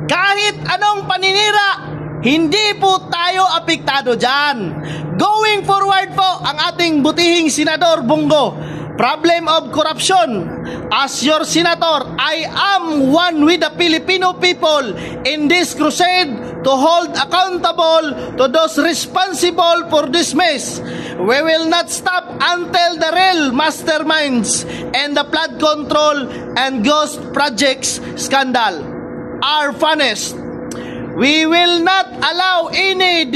Kahit anong paninira, hindi po tayo apektado dyan. Going forward po, ang ating butihing Senador Bongo, problem of corruption. As your senator, I am one with the Filipino people in this crusade to hold accountable to those responsible for this mess. We will not stop until the real masterminds and the flood control and ghost projects scandal are vanished. We will not allow any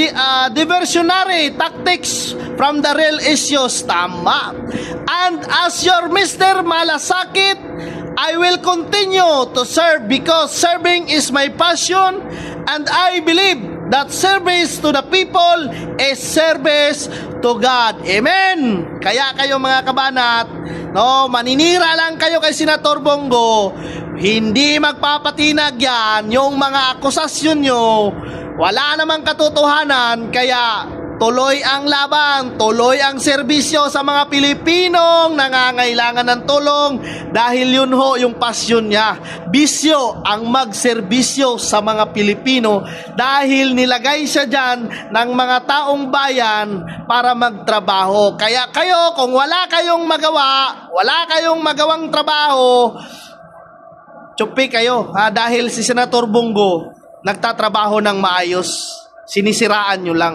diversionary tactics from the real issues. Tama. And as your Mr. Malasakit, I will continue to serve because serving is my passion, and I believe that service to the people is service to God. Amen. Kaya kayo mga kabanat, no, maninira lang kayo kay Senator Bongo, hindi magpapatinag yan yung mga akusasyon nyo, wala namang katotohanan, kaya tuloy ang laban, tuloy ang serbisyo sa mga Pilipinong nangangailangan ng tulong dahil yun ho yung pasyon niya. Bisyo ang magserbisyo sa mga Pilipino dahil nilagay siya dyan ng mga taong bayan para magtrabaho. Kaya kayo, kung wala kayong magawa, wala kayong magawang trabaho, tsupi kayo dahil si Senator Bongo nagtatrabaho ng maayos. Sinisiraan nyo lang.